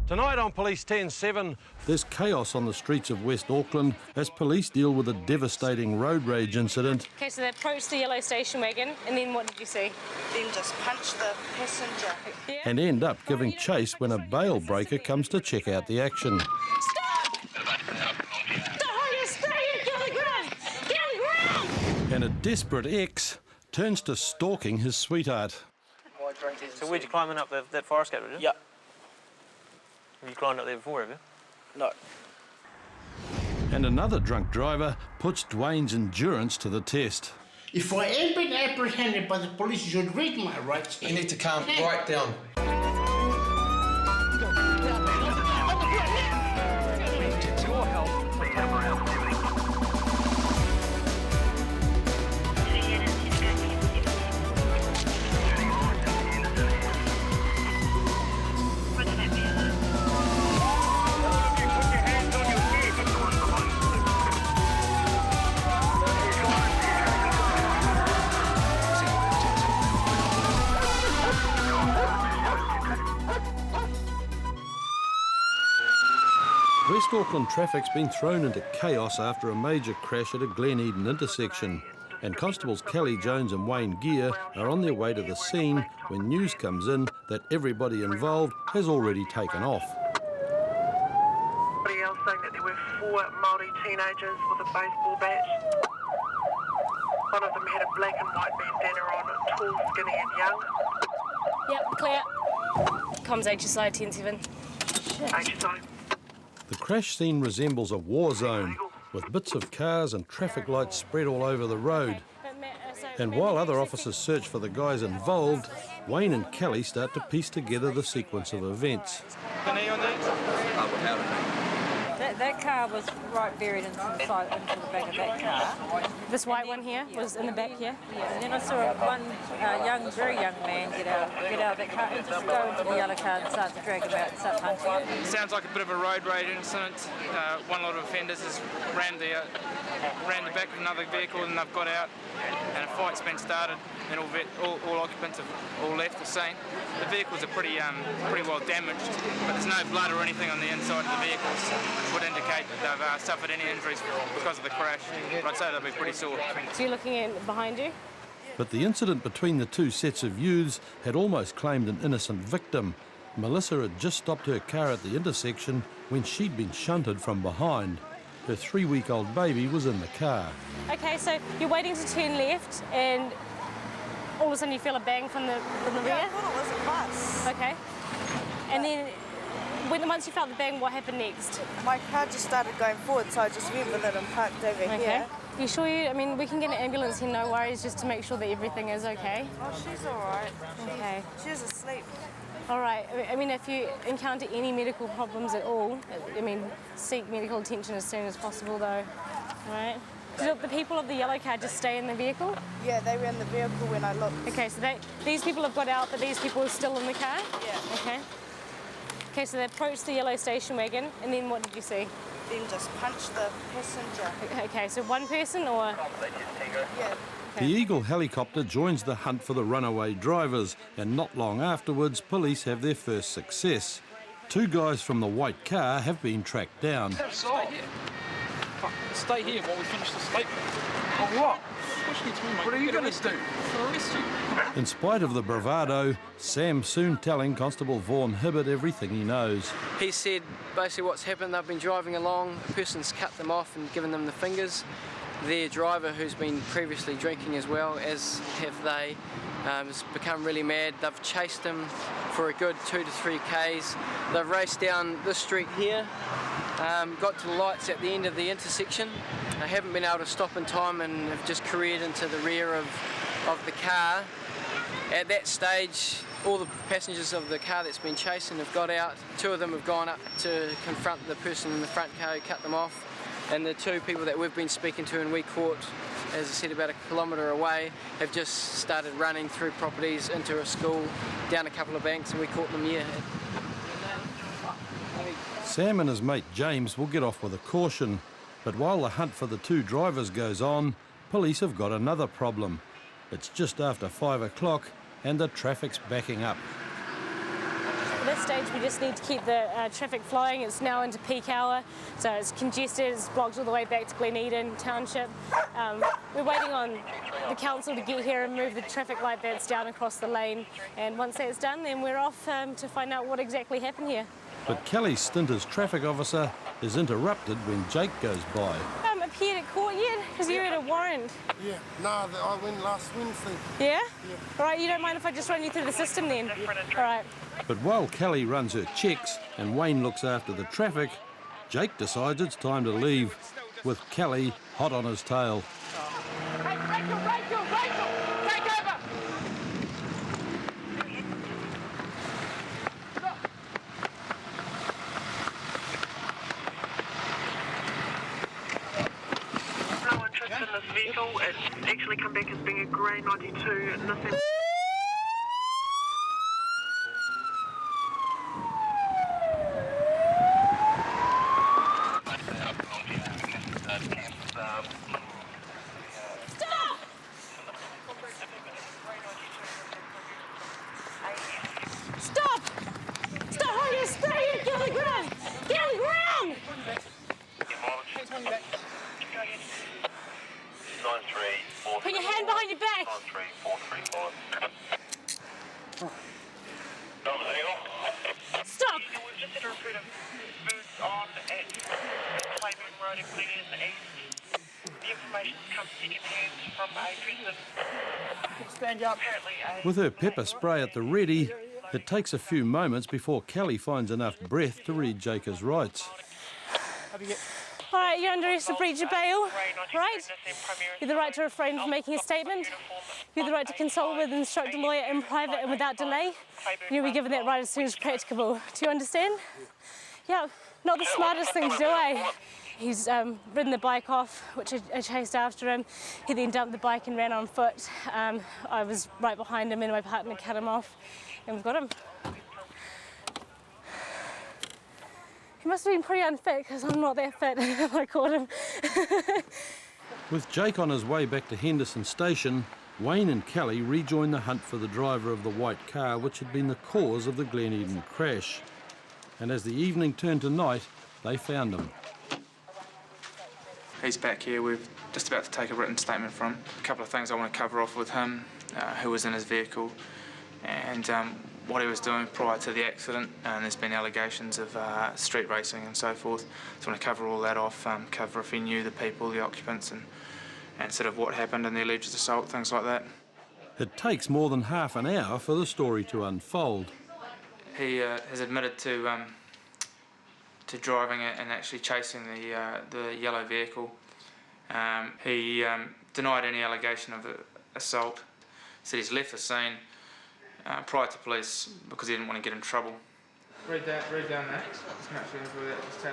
Tonight on Police 10-7, there's chaos on the streets of West Auckland as police deal with a devastating road rage incident. Okay, so they approached the yellow station wagon, and then what did you see? Then just punched the passenger. Yeah. And end up giving chase when a bail breaker comes to check out the action. Stop! Stay! Get on the ground! Get on the ground! And a desperate ex turns to stalking his sweetheart. So where'd you climbing up that forest gate, did you? Yeah. Have you climbed up there before, have you? No. And another drunk driver puts Dwayne's endurance to the test. If I had been apprehended by the police, you should read my rights. You need to calm right down. West Auckland traffic's been thrown into chaos after a major crash at a Glen Eden intersection, and Constables Kelly Jones and Wayne Gear are on their way to the scene when news comes in that everybody involved has already taken off. Somebody else saying that there were 4 Māori teenagers with a baseball bat. One of them had a black and white bandana on, tall, skinny and young. Yep, clear. Comms HSI 10-7. HSI. The crash scene resembles a war zone, with bits of cars and traffic lights spread all over the road. And while other officers search for the guys involved, Wayne and Kelly start to piece together the sequence of events. That car was right buried into the back of that car. This white one here was in the back here? Yeah, and then I saw one very young man get out of that car and just go into the yellow car and start to drag him out and start punching him. It sounds like a bit of a road rage incident. One lot of offenders has ran the back of another vehicle and they've got out, and a fight's been started, and all occupants have all left the scene. The vehicles are pretty well damaged, but there's no blood or anything on the inside of the vehicles, which would indicate that they've suffered any injuries because of the crash. But I'd say they'll be pretty sore. So you're looking at behind you? But the incident between the two sets of youths had almost claimed an innocent victim. Melissa had just stopped her car at the intersection when she'd been shunted from behind. Her 3-week-old baby was in the car. Okay, so you're waiting to turn left and all of a sudden you feel a bang from the rear? Yeah, I thought it was a bus. Okay. And then once you felt the bang, what happened next? My car just started going forward, so I just went with it and parked over here. You sure I mean, we can get an ambulance here, no worries, just to make sure that everything is okay. Oh, she's all right. Okay. She's asleep. All right. I mean, if you encounter any medical problems at all, I mean, seek medical attention as soon as possible, though. All right. Did the people of the yellow car just stay in the vehicle? Yeah, they were in the vehicle when I looked. Okay, so these people have got out, but these people are still in the car? Yeah. Okay. Okay, so they approached the yellow station wagon, and then what did you see? Then just punched the passenger. Okay, so one person or? Yeah. The Eagle helicopter joins the hunt for the runaway drivers, and not long afterwards, police have their first success. 2 guys from the white car have been tracked down. Stay here. Stay here while we finish the statement. Oh, what? What are you going to do? I'll arrest you. In spite of the bravado, Sam's soon telling Constable Vaughan Hibbert everything he knows. He said basically what's happened, they've been driving along, a person's cut them off and given them the fingers. Their driver, who's been previously drinking as well, as have they, has become really mad. They've chased him for a good 2 to 3 Ks. They've raced down this street here, got to the lights at the end of the intersection. They haven't been able to stop in time and have just careered into the rear of the car. At that stage, all the passengers of the car that's been chasing have got out. 2 of them have gone up to confront the person in the front car who cut them off. And the 2 people that we've been speaking to and we caught, as I said, about a kilometre away, have just started running through properties into a school, down a couple of banks, and we caught them here. Sam and his mate James will get off with a caution, but while the hunt for the 2 drivers goes on, police have got another problem. It's just after 5 o'clock and the traffic's backing up. At this stage, we just need to keep the traffic flowing. It's now into peak hour, so it's congested, it's blocked all the way back to Glen Eden Township. We're waiting on the council to get here and move the traffic light that's down across the lane, and once that's done, then we're off to find out what exactly happened here. But Kelly's stint as traffic officer is interrupted when Jake goes by. Appeared at court yet? Because you had a warrant. Yeah, no, I went last Wednesday. Yeah? Yeah. All right, you don't mind if I just run you through the system then? All right. But while Kelly runs her checks and Wayne looks after the traffic, Jake decides it's time to leave, with Kelly hot on his tail. Hey, Rachel, take over! No interest in this vehicle. It's actually come back as being a grey 92 Nissan. Stop! Stop! Hold your spray! Get on the ground! Get on the ground! Put your hand behind your back. Stop! We've just had a report of birds on at Clayburn Road in Glen Eden East. The information's come second-hand from a resident. Stand up. Apparently With her pepper spray at the ready, it takes a few moments before Kelly finds enough breath to read Jake's rights. All right, you're under arrest for breach of bail, right? You have the right to refrain from making a statement. You have the right to consult with and instruct a lawyer in private and without delay. You'll be given that right as soon as practicable. Do you understand? Yeah, not the smartest thing to do, eh? He's ridden the bike off, which I chased after him. He then dumped the bike and ran on foot. I was right behind him and my partner cut him off, and we've got him. He must have been pretty unfit because I'm not that fit when I caught him. With Jake on his way back to Henderson Station, Wayne and Kelly rejoin the hunt for the driver of the white car which had been the cause of the Glen Eden crash. And as the evening turned to night, they found him. He's back here. We're just about to take a written statement from him. A couple of things I want to cover off with him, who was in his vehicle and what he was doing prior to the accident. And there's been allegations of street racing and so forth. So I want to cover all that off, cover if he knew the people, the occupants, and sort of what happened in the alleged assault, things like that. It takes more than half an hour for the story to unfold. He has admitted to driving it and actually chasing the yellow vehicle. He denied any allegation of assault. Said he's left the scene prior to police because he didn't want to get in trouble. Read down that.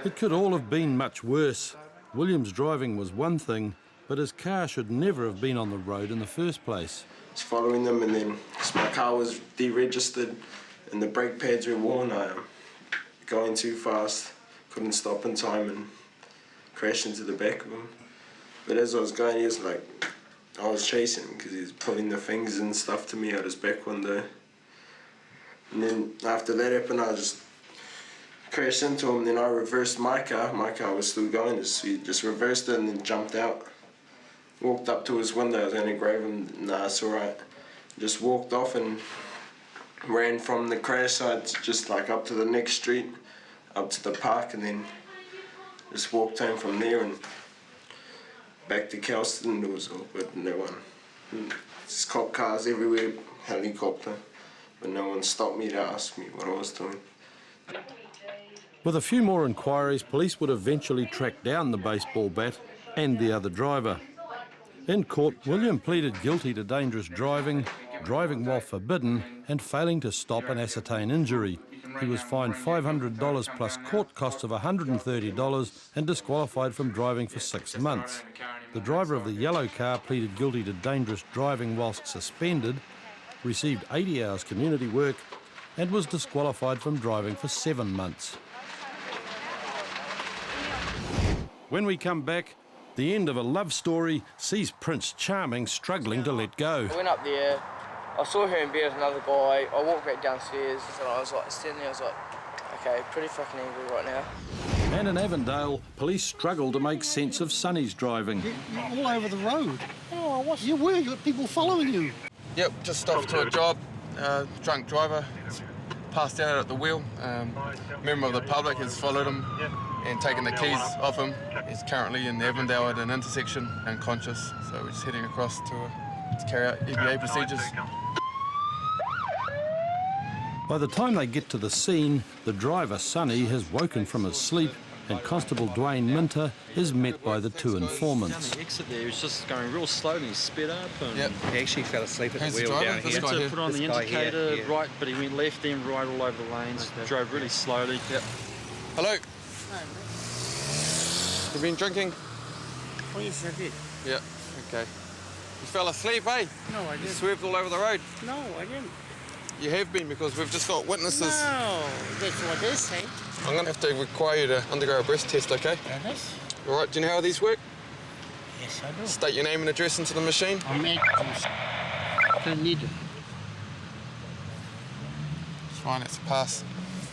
It could all have been much worse. William's driving was one thing, but his car should never have been on the road in the first place. I was following them, and then my car was deregistered and the brake pads were worn. I going too fast, couldn't stop in time and crashed into the back of him. But as I was going, he was like, I was chasing him because he was pulling the fingers and stuff to me out his back window. And then after that happened, I just crashed into him. Then I reversed my car. My car was still going, so he just reversed it and then jumped out. Walked up to his window. I was going to grab him. Nah, it's all right. Just walked off and ran from the crash site just like up to the next street, up to the park, and then just walked home from there and back to Kelston. It was all good, no one. Just cop cars everywhere, helicopter, but no one stopped me to ask me what I was doing. With a few more inquiries, police would eventually track down the baseball bat and the other driver. In court, William pleaded guilty to dangerous driving, driving while forbidden, and failing to stop and ascertain injury. He was fined $500 plus court costs of $130 and disqualified from driving for 6 months. The driver of the yellow car pleaded guilty to dangerous driving whilst suspended, received 80 hours community work, and was disqualified from driving for 7 months. When we come back, the end of a love story sees Prince Charming struggling to let go. I went up there I saw her in bed with another guy. I walked back downstairs and I was like, standing there, I was like, okay, pretty fucking angry right now. And in Avondale, police struggle to make sense of Sonny's driving. You're all over the road. Oh, I wasn't. You were. You got people following you. Yep, just off to a job. Drunk driver, passed out at the wheel. Member of the public has followed him and taken the keys off him. He's currently in Avondale at an intersection, unconscious. So we're just heading across to carry out EPA procedures. By the time they get to the scene, the driver, Sonny, has woken from his sleep and Constable Dwayne Minter is met by the two informants. Down the exit there, he was just going real slowly, he sped up and... Yep. He actually fell asleep at Who's the wheel the down driver? here. This guy here. Put on the indicator, right, but he went left and right all over the lanes, drove really slowly. Yep. Hello? You've been drinking? Oh, yes, I did. Yeah, okay. You fell asleep, eh? No, I didn't. You swerved all over the road? No, I didn't. You have been, because we've just got witnesses. No, that's what they say. I'm going to have to require you to undergo a breath test, okay? Yes? All right, do you know how these work? Yes, I do. State your name and address into the machine. I'm at the needle. It's fine, it's a pass.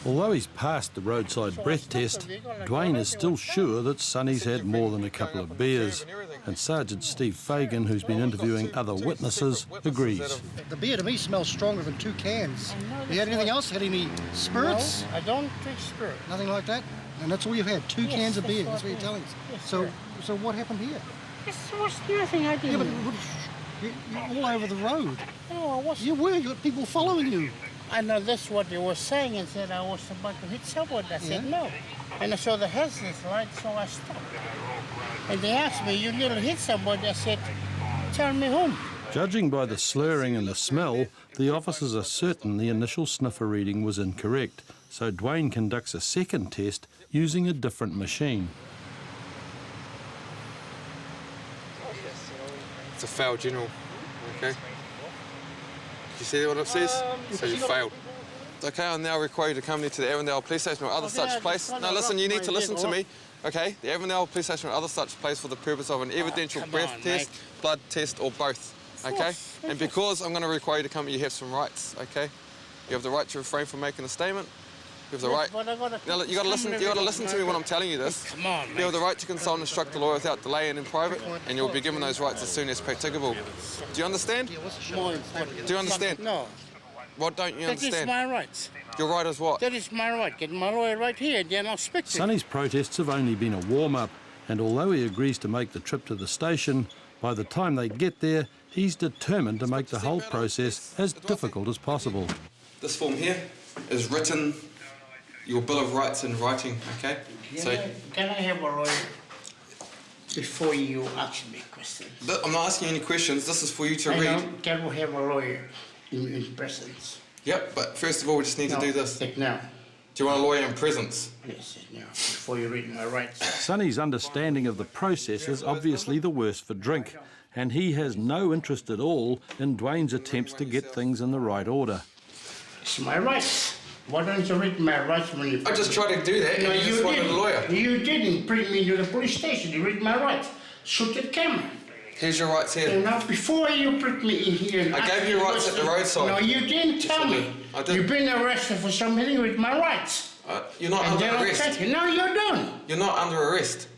Although he's passed the roadside breath test, Dwayne is still sure that Sonny's had more than a couple of beers. And Sergeant Steve Fagan, who's been interviewing other witnesses, agrees. The beer to me smells stronger than 2 cans. You had anything else? Had any spirits? No, I don't drink spirit. Nothing like that? And that's all you've had, 2 cans of beer, that's what you're telling us. Yes, So what happened here? This was nothing, I didn't. Yeah, but you're all over the road. No, I wasn't. You were, you got people following you. I know that's what they were saying and said I was about to hit someone. I said no. And I saw the hazardous light, so I stopped. And they asked me, you nearly hit somebody. I said, tell me whom. Judging by the slurring and the smell, the officers are certain the initial sniffer reading was incorrect, so Dwayne conducts a second test using a different machine. It's a failed general, okay? You see what it says? So you failed. Okay, I'll now require you to come to the Avondale Police Station or other such place. No, listen, you need to listen to me. Okay, the Avondale Police Station or other such place for the purpose of an evidential breath test, blood test, or both. Okay? And because I'm going to require you to come, you have some rights. Okay? You have the right to refrain from making a statement. You have the right. Now, you got to listen. You got to listen to me when I'm telling you this. Come on, you have the right to consult and instruct the lawyer without delay and in private, and you'll be given those rights as soon as practicable. Do you understand? Do you understand? No. What don't you understand? That is my rights. Your right is what? That is my right. Get my lawyer right here, then I'll speak to you. Sonny's protests have only been a warm-up, and although he agrees to make the trip to the station, by the time they get there, he's determined to make the whole process as difficult as possible. This form here is written, your Bill of Rights in writing, okay? Can I have a lawyer before you ask me questions? I'm not asking you any questions. This is for you to read. Can we have a lawyer in presence? Yep, but first of all, we just need to do this. Now. Do you want a lawyer in presence? Yes, now, before you read my rights. Sonny's understanding of the process is obviously the worse for drink, and he has no interest at all in Dwayne's attempts to get things in the right order. It's my rights. Why don't you read my rights when you... I just tried to do that, and you just wanted a lawyer. You didn't bring me to the police station. You read my rights. Shoot the camera. Here's your rights here. Now, before you put me in here... And I gave you rights at the roadside. No, you didn't tell me. I did. You've been arrested for something with my rights. You're not under arrest. No, you don't. You're not under arrest.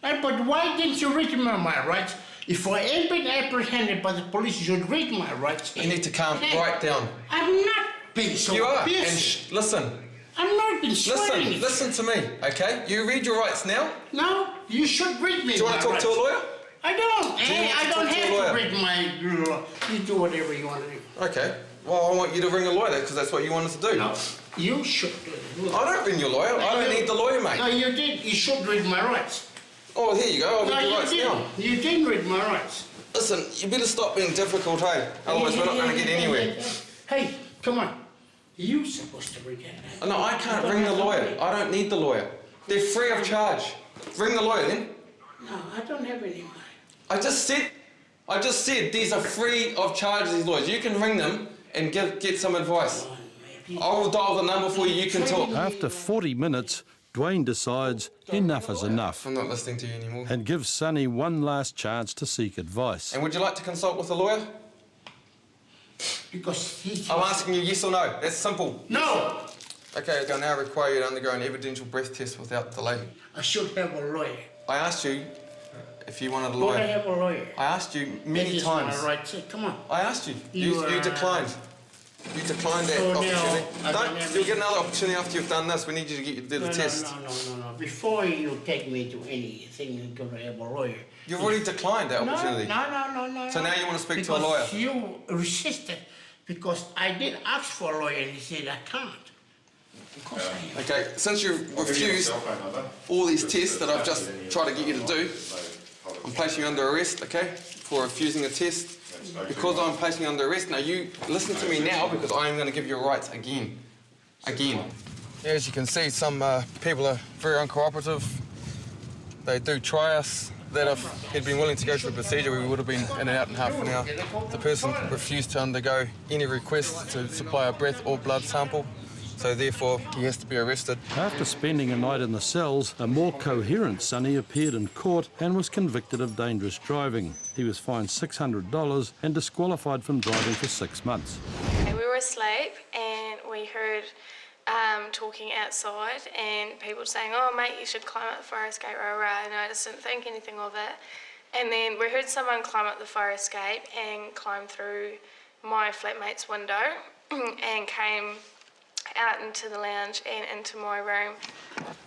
But why didn't you read my rights? If I ain't been apprehended by the police, you should read my rights. You need to calm right down. I'm not being so... You are. Pissed. And listen. I'm not being swearing. Listen to me, okay? You read your rights now? No, you should read me. Do you want to talk to a lawyer? I don't. I don't have to read my law. You do whatever you want to do. Okay. Well, I want you to ring a lawyer because that's what you wanted to do. No, you should do it. I don't ring your lawyer. I don't need the lawyer, mate. No, you did. You should read my rights. Oh, here you go. I'll read your rights now. You didn't read my rights. Listen, you better stop being difficult, hey? Otherwise, we're not going to get anywhere. Hey, come on. You're supposed to read that. No, I can't ring the lawyer. I don't need the lawyer. They're free of charge. Ring the lawyer then. No, I don't have any money. I just said these are free of charge, these lawyers. You can ring them and get some advice. I will dial the number for you, you can talk. After 40 minutes, Dwayne decides enough is enough. I'm not listening to you anymore. And gives Sonny one last chance to seek advice. And would you like to consult with a lawyer? Because I'm asking you yes or no. That's simple. No! Okay, I now require you to undergo an evidential breath test without delay. I should have a lawyer. I asked you if you wanted a Don't lawyer. I have a lawyer? I asked you many times. My right. Say, come on. I asked you. You declined. You declined that So opportunity. You'll get another opportunity after you've done this. We need you to do the test. No. Before you take me to anything, you're going to have a lawyer. You've already declined that opportunity. No. So now you want to speak to a lawyer? Because you resisted. Because I did ask for a lawyer and he said I can't. Of course I am. Okay, since you refused all these tests that I've just tried to get you to do, I'm placing you under arrest, okay, for refusing a test. Because I'm placing you under arrest, now you listen to me now because I am going to give you rights again. As you can see, some people are very uncooperative. They do try us. That if he'd been willing to go through the procedure, we would have been in and out in half an hour. The person refused to undergo any request to supply a breath or blood sample, so therefore he has to be arrested. After spending a night in the cells, a more coherent Sonny appeared in court and was convicted of dangerous driving. He was fined $600 and disqualified from driving for 6 months. We were asleep and we heard talking outside and people saying, oh mate, you should climb up the fire escape, and I just didn't think anything of it. And then we heard someone climb up the fire escape and climb through my flatmate's window and came out into the lounge and into my room.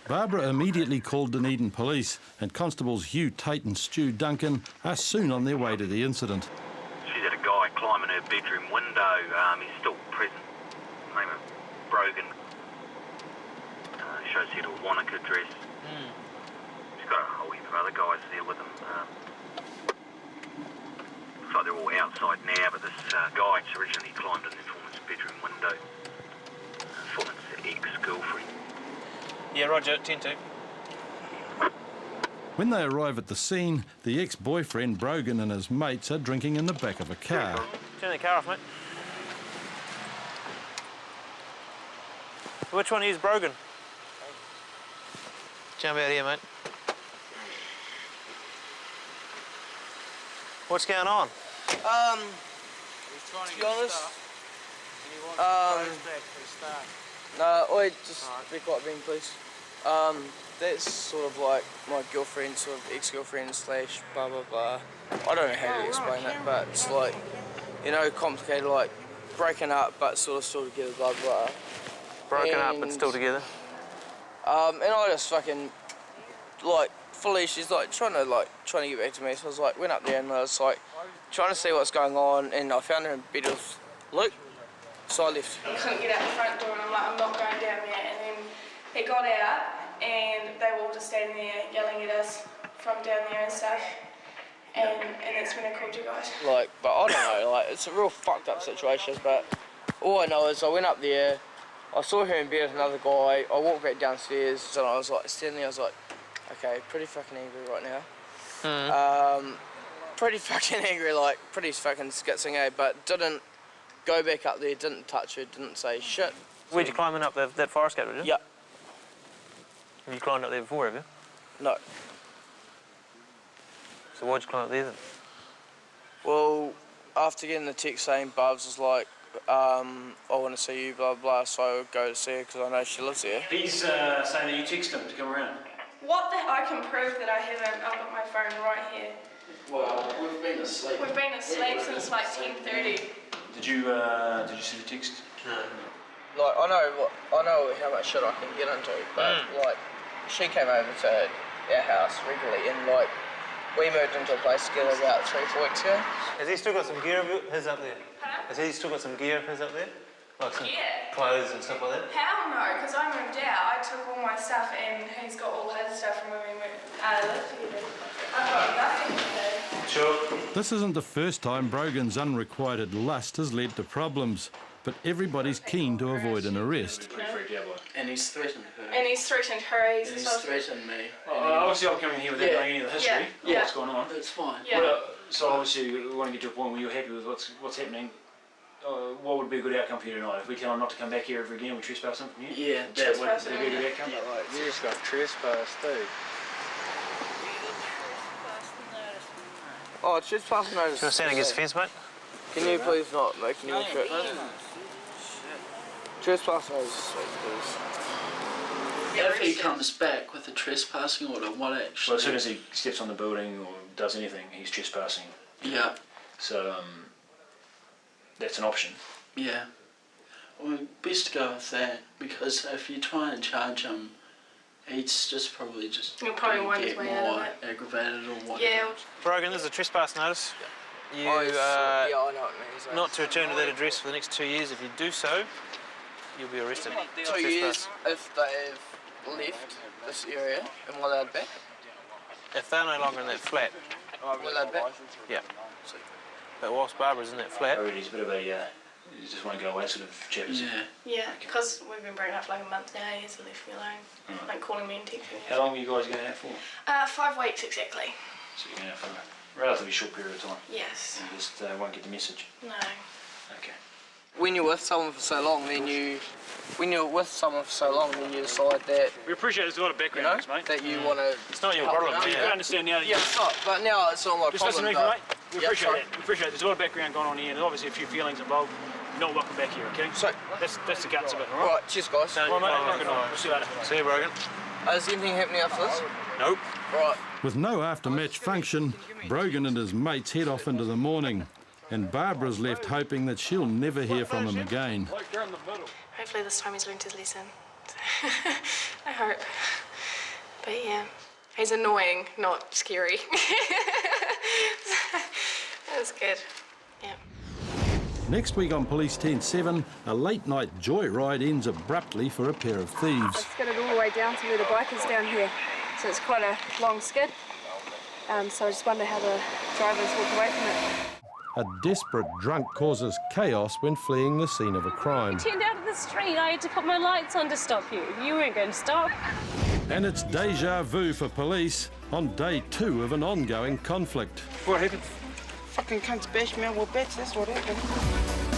Barbara immediately called Dunedin Police, and Constables Hugh Tate and Stu Duncan are soon on their way to the incident. She's had a guy climbing her bedroom window. He's still present. Name of Brogan. Shows he had a Wanaka dress. She's got a whole heap of other guys there with him. Looks like they're all outside now, but this guy originally climbed in the informant's bedroom window. Informant's ex-girlfriend. Yeah, roger, 10-2. When they arrive at the scene, the ex-boyfriend Brogan and his mates are drinking in the back of a car. Turn the car off, mate. Which one is Brogan? Jump out here, mate. What's going on? To be honest, no, oi, just be quiet, being please. That's sort of like my girlfriend, sort of ex-girlfriend slash blah blah blah. I don't know how to explain it, but it's like, you know, complicated, like breaking up but sort of still together, blah blah. Broken up but still together. And I just fucking, like, fully, she's like trying to get back to me, so I was like, went up there and I was like, trying to see what's going on, and I found her in bed with Luke, so I left. I couldn't get out the front door and I'm like, I'm not going down there, and then he got out and they were all just standing there yelling at us from down there and stuff, and that's when I called you guys. Like, but I don't know, like, it's a real fucked up situation, but all I know is I went up there, I saw her in bed with another guy, I walked back downstairs and I was like, standing there, I was like, okay, pretty fucking angry right now. Pretty fucking angry, like, pretty fucking skitzing, but didn't go back up there, didn't touch her, didn't say shit. Where'd you climbing up that fire escape, did you? Yeah. Have you climbed up there before, have you? No. So why'd you climb up there then? Well, after getting the text saying Bubs was like, I want to see you, blah, blah, so I would go to see her because I know she lives there. He's saying that you texted him to come around. What the hell? I can prove that I haven't. I've got my phone right here. Well, we've been asleep. We've been asleep since like 10:30. Did you see the text? No. Like, I know how much shit I can get into, but like, she came over to our house regularly, and like, we moved into a place together about 3-4 weeks ago. Has he still got some gear of his up there? Huh? Has he still got some gear of his up there? Like some clothes and stuff like that? Hell no, because I moved out. I took all my stuff and he's got all his stuff from when we lived together. I've got nothing to do. Sure. This isn't the first time Brogan's unrequited lust has led to problems, but everybody's keen to avoid an arrest. And he's threatened her. And he's threatened her. He's threatened me. Obviously, I'm coming here without knowing any of the history of what's going on. That's fine. Yeah. So obviously, we want to get to a point where you're happy with what's happening. What would be a good outcome for you tonight? If we tell him not to come back here ever again, we trespass him from here? Yeah, that would be a good outcome? Yeah, like, you just got trespass too. Oh, trespass notice. Do you want to stand against the fence, mate? Can you please not make any trip? Trespass notice, please. If he comes back with a trespassing order, what actually... Well, as soon as he steps on the building or does anything, he's trespassing. Yeah. So, that's an option. Yeah. Well, best to go with that, because if you try and charge him, he's just probably He'll probably gonna wind get his way more out of it. aggravated or whatever. Yeah. Brogan, there's a trespass notice. You yeah, I know what it means. not to return to that address for the next 2 years. If you do so, you'll be arrested. 2 years if they've left this area and we're allowed back? If they're no longer in that flat. We're allowed back? Yeah. But whilst Barbara's in that flat... He's a bit of a, he just won't go away sort of chap, is he? Yeah, because we've been broken up for like a month now, he hasn't left me alone. Like calling me and texting me. How long are you guys going out for? 5 weeks exactly. So you're going out for a relatively short period of time? Yes. You just won't get the message? No. Okay. When you're with someone for so long, then you decide that... We appreciate there's a lot of background noise, mate. That you want to... It's not your problem, You can understand now that Yeah, it's not, but now it's not my Just problem. listen to me, mate. We appreciate that. We appreciate it. There's a lot of background going on here, and there's obviously a few feelings involved. You're not welcome back here, okay? So, that's the guts of it, all right? Right, cheers, guys. All right, mate. Good night. We'll see you later. See you, Brogan. Is anything happening after this? Nope. Right. With no after-match function, Brogan and his mates head off into the morning, and Barbara's left hoping that she'll never hear from him again. Hopefully this time he's learned his lesson. I hope. But yeah, he's annoying, not scary. That's good. Yeah. Next week on Police 10-7, a late-night joyride ends abruptly for a pair of thieves. I skidded all the way down to where the bike is down here, so it's quite a long skid. So I just wonder how the drivers walked away from it. A desperate drunk causes chaos when fleeing the scene of a crime. You turned out of the street. I had to put my lights on to stop you. You weren't going to stop. And it's deja vu for police on day 2 of an ongoing conflict. What happened? Fucking cunts bashed me on with bats, that's what happened.